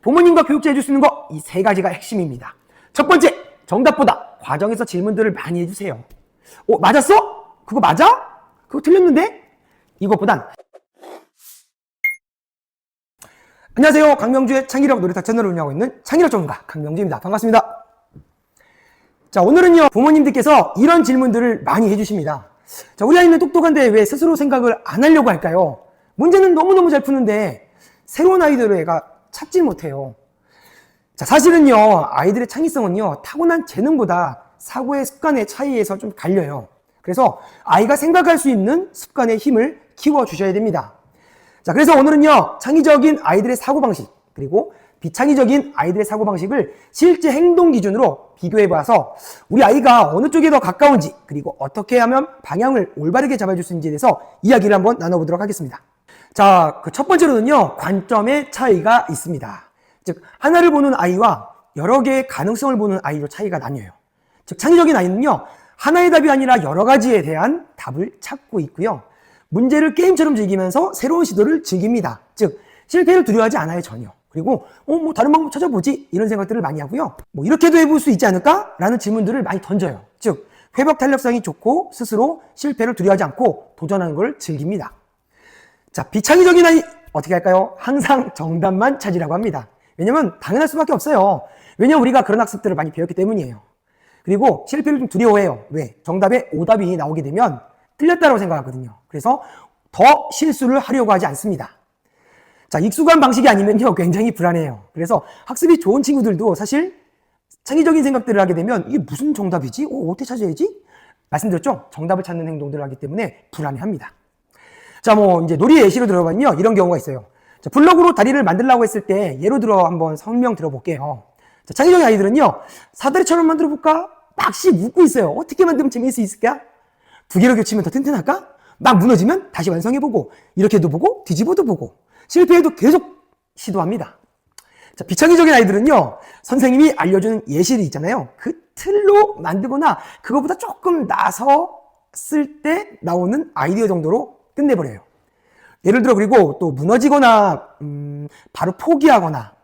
부모님과 교육자 해줄 수 있는 거 이 세 가지가 핵심입니다. 첫 번째, 정답보다 과정에서 질문들을 많이 해주세요. 맞았어? 그거 맞아? 그거 틀렸는데? 이것보단. 안녕하세요. 강명주의 창의력 놀이터 채널을 운영하고 있는 창의력 전문가 강명주입니다. 반갑습니다. 자, 오늘은요, 부모님들께서 이런 질문들을 많이 해주십니다. 자, 우리 아이는 똑똑한데 왜 스스로 생각을 안 하려고 할까요? 문제는 너무너무 잘 푸는데 새로운 아이디어를 애가 찾지 못해요. 자, 사실은요, 아이들의 창의성은요, 타고난 재능보다 사고의 습관의 차이에서 좀 갈려요. 그래서 아이가 생각할 수 있는 습관의 힘을 키워주셔야 됩니다. 자, 그래서 오늘은요, 창의적인 아이들의 사고방식, 그리고 비창의적인 아이들의 사고방식을 실제 행동 기준으로 비교해봐서 우리 아이가 어느 쪽에 더 가까운지, 그리고 어떻게 하면 방향을 올바르게 잡아줄 수 있는지에 대해서 이야기를 한번 나눠보도록 하겠습니다. 자, 그 첫 번째로는요, 관점의 차이가 있습니다. 즉, 하나를 보는 아이와 여러 개의 가능성을 보는 아이로 차이가 나뉘어요. 즉, 창의적인 아이는요, 하나의 답이 아니라 여러 가지에 대한 답을 찾고 있고요. 문제를 게임처럼 즐기면서 새로운 시도를 즐깁니다. 즉, 실패를 두려워하지 않아요, 전혀. 그리고 다른 방법 찾아보지, 이런 생각들을 많이 하고요. 이렇게도 해볼 수 있지 않을까? 라는 질문들을 많이 던져요. 즉, 회복 탄력성이 좋고 스스로 실패를 두려워하지 않고 도전하는 걸 즐깁니다. 자, 비창의적인 아이 어떻게 할까요? 항상 정답만 찾으라고 합니다. 왜냐면 당연할 수밖에 없어요. 왜냐면 우리가 그런 학습들을 많이 배웠기 때문이에요. 그리고 실패를 좀 두려워해요. 왜? 정답에 오답이 나오게 되면 틀렸다고 생각하거든요. 그래서 더 실수를 하려고 하지 않습니다. 자, 익숙한 방식이 아니면요, 굉장히 불안해요. 그래서 학습이 좋은 친구들도 사실 창의적인 생각들을 하게 되면 이게 무슨 정답이지? 어떻게 찾아야지? 말씀드렸죠? 정답을 찾는 행동들을 하기 때문에 불안해합니다. 자, 이제 놀이의 예시로 들어보면요, 이런 경우가 있어요. 자, 블럭으로 다리를 만들려고 했을 때 예로 들어 한번 설명 들어볼게요. 자, 창의적인 아이들은요, 사다리처럼 만들어볼까? 막씩 묻고 있어요. 어떻게 만들면 재미있을 수 있을까? 두 개로 겹치면 더 튼튼할까? 막 무너지면 다시 완성해보고, 이렇게도 보고, 뒤집어도 보고, 실패해도 계속 시도합니다. 자, 비창의적인 아이들은요, 선생님이 알려주는 예시를 있잖아요. 그 틀로 만들거나 그거보다 조금 나섰을 때 나오는 아이디어 정도로 끝내버려요. 예를 들어, 그리고 또 무너지거나 바로 포기하거나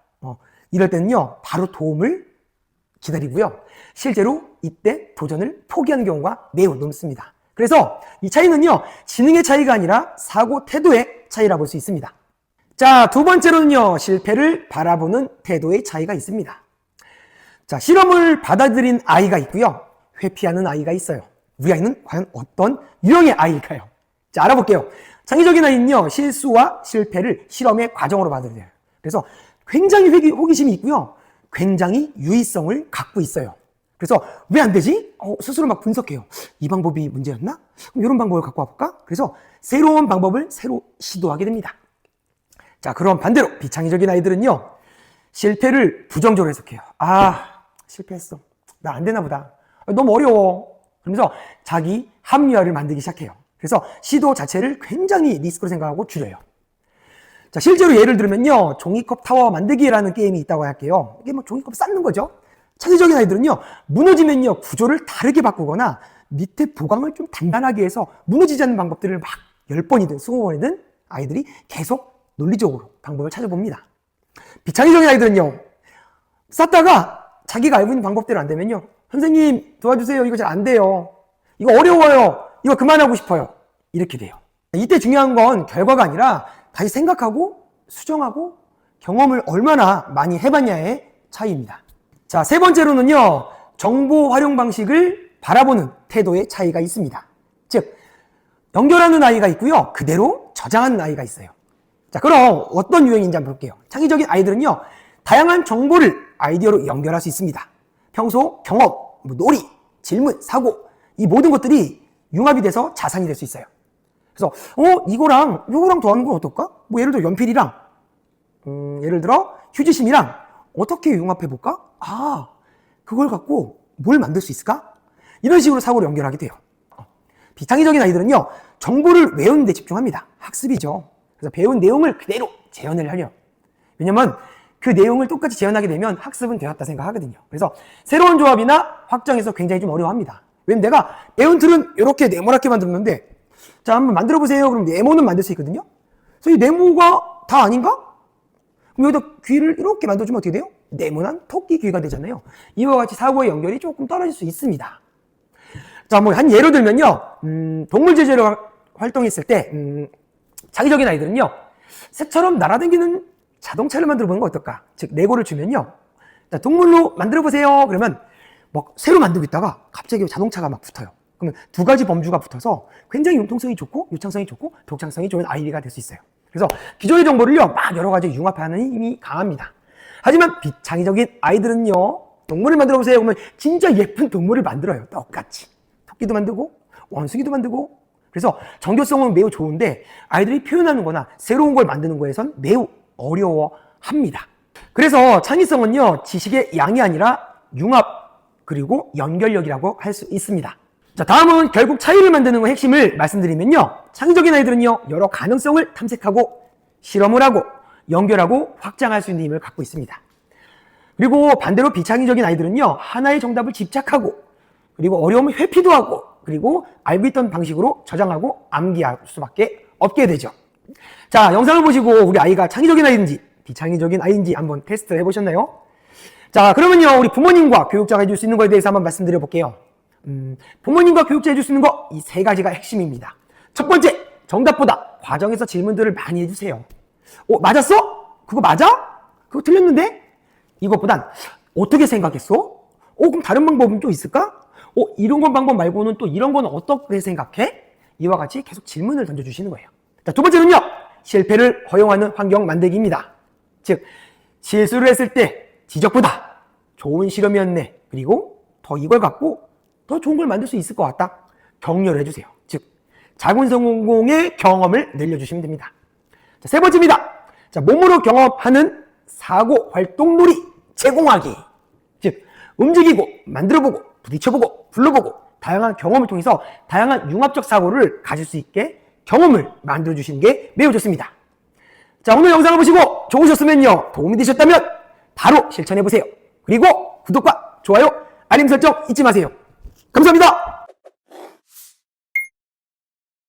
이럴 때는요, 바로 도움을 기다리고요. 실제로 이때 도전을 포기하는 경우가 매우 높습니다. 그래서 이 차이는요, 지능의 차이가 아니라 사고 태도의 차이라 볼 수 있습니다. 자, 두 번째로는요, 실패를 바라보는 태도의 차이가 있습니다. 자, 실험을 받아들인 아이가 있고요, 회피하는 아이가 있어요. 우리 아이는 과연 어떤 유형의 아이일까요? 자, 알아볼게요. 창의적인 아이는요, 실수와 실패를 실험의 과정으로 받아들여요. 그래서 굉장히 호기심이 있고요, 굉장히 유의성을 갖고 있어요. 그래서 왜 안 되지? 스스로 막 분석해요. 이 방법이 문제였나? 그럼 이런 방법을 갖고 와볼까? 그래서 새로운 방법을 새로 시도하게 됩니다. 자, 그럼 반대로 비창의적인 아이들은요, 실패를 부정적으로 해석해요. 실패했어. 나 안 되나 보다. 너무 어려워. 그러면서 자기 합리화를 만들기 시작해요. 그래서 시도 자체를 굉장히 리스크로 생각하고 줄여요. 자, 실제로 예를 들면요, 종이컵 타워 만들기라는 게임이 있다고 할게요. 이게 종이컵 쌓는 거죠. 창의적인 아이들은요, 무너지면요, 구조를 다르게 바꾸거나 밑에 보강을 좀 단단하게 해서 무너지지 않는 방법들을 막 10번이든 20번이든 아이들이 계속 논리적으로 방법을 찾아봅니다. 비창의적인 아이들은요, 쌓다가 자기가 알고 있는 방법대로 안 되면요, 선생님 도와주세요. 이거 잘 안 돼요. 이거 어려워요. 이거 그만하고 싶어요. 이렇게 돼요. 이때 중요한 건 결과가 아니라 다시 생각하고 수정하고 경험을 얼마나 많이 해봤냐의 차이입니다. 자, 세 번째로는요, 정보 활용 방식을 바라보는 태도의 차이가 있습니다. 즉, 연결하는 아이가 있고요, 그대로 저장하는 아이가 있어요. 자, 그럼 어떤 유형인지 한번 볼게요. 창의적인 아이들은요, 다양한 정보를 아이디어로 연결할 수 있습니다. 평소 경험, 놀이, 질문, 사고, 이 모든 것들이 융합이 돼서 자산이 될 수 있어요. 그래서 이거랑 더하는 건 어떨까? 예를 들어 연필이랑 예를 들어 휴지심이랑 어떻게 융합해볼까? 그걸 갖고 뭘 만들 수 있을까? 이런 식으로 사고를 연결하게 돼요. 비창의적인 아이들은요, 정보를 외우는 데 집중합니다. 학습이죠. 그래서 배운 내용을 그대로 재현을 하려. 왜냐면 그 내용을 똑같이 재현하게 되면 학습은 되었다 생각하거든요. 그래서 새로운 조합이나 확정해서 굉장히 좀 어려워합니다. 왜냐면 내가 배운 틀은 이렇게 네모나게 만들었는데, 자, 한번 만들어 보세요. 그럼 네모는 만들 수 있거든요. 그래서 이 네모가 다 아닌가? 그럼 여기다 귀를 이렇게 만들어주면 어떻게 돼요? 네모난 토끼 귀가 되잖아요. 이와 같이 사고의 연결이 조금 떨어질 수 있습니다. 자, 뭐 한 예로 들면요, 동물 제재로 활동했을 때 창의적인 아이들은요, 새처럼 날아다니는 자동차를 만들어 보는 거 어떨까? 즉 레고를 주면요, 자, 동물로 만들어 보세요. 그러면 막 새로 만들고 있다가 갑자기 자동차가 막 붙어요. 그러면 두 가지 범주가 붙어서 굉장히 융통성이 좋고 유창성이 좋고 독창성이 좋은 아이디가 될 수 있어요. 그래서 기존의 정보를요, 막 여러 가지 융합하는 힘이 강합니다. 하지만 비창의적인 아이들은요, 동물을 만들어 보세요. 그러면 진짜 예쁜 동물을 만들어요. 똑같이. 토끼도 만들고 원숭이도 만들고. 그래서 정교성은 매우 좋은데 아이들이 표현하는 거나 새로운 걸 만드는 거에선 매우 어려워합니다. 그래서 창의성은요, 지식의 양이 아니라 융합 그리고 연결력이라고 할 수 있습니다. 자, 다음은 결국 차이를 만드는 거 핵심을 말씀드리면요, 창의적인 아이들은요, 여러 가능성을 탐색하고 실험을 하고 연결하고 확장할 수 있는 힘을 갖고 있습니다. 그리고 반대로 비창의적인 아이들은요, 하나의 정답을 집착하고 그리고 어려움을 회피도 하고 그리고 알고 있던 방식으로 저장하고 암기할 수밖에 없게 되죠. 자, 영상을 보시고 우리 아이가 창의적인 아이인지 비창의적인 아이인지 한번 테스트 해보셨나요? 자, 그러면요, 우리 부모님과 교육자가 해줄 수 있는 거에 대해서 한번 말씀드려 볼게요. 부모님과 교육자 해줄 수 있는 거 이 세 가지가 핵심입니다. 첫 번째, 정답보다 과정에서 질문들을 많이 해주세요. 맞았어? 그거 맞아? 그거 틀렸는데? 이것보단 어떻게 생각했어? 그럼 다른 방법은 또 있을까? 이런 건 방법 말고는 또 이런 건 어떻게 생각해? 이와 같이 계속 질문을 던져주시는 거예요. 자, 두 번째는요, 실패를 허용하는 환경 만들기입니다. 즉, 실수를 했을 때 지적보다 좋은 실험이었네. 그리고 더 이걸 갖고 더 좋은 걸 만들 수 있을 것 같다. 격려를 해주세요. 즉, 작은 성공의 경험을 늘려주시면 됩니다. 자, 세 번째입니다. 자, 몸으로 경험하는 사고 활동놀이 제공하기. 즉, 움직이고 만들어보고 부딪혀보고 불러보고 다양한 경험을 통해서 다양한 융합적 사고를 가질 수 있게 경험을 만들어주시는 게 매우 좋습니다. 자, 오늘 영상을 보시고 좋으셨으면요, 도움이 되셨다면 바로 실천해보세요. 그리고 구독과 좋아요, 알림 설정 잊지 마세요. 감사합니다.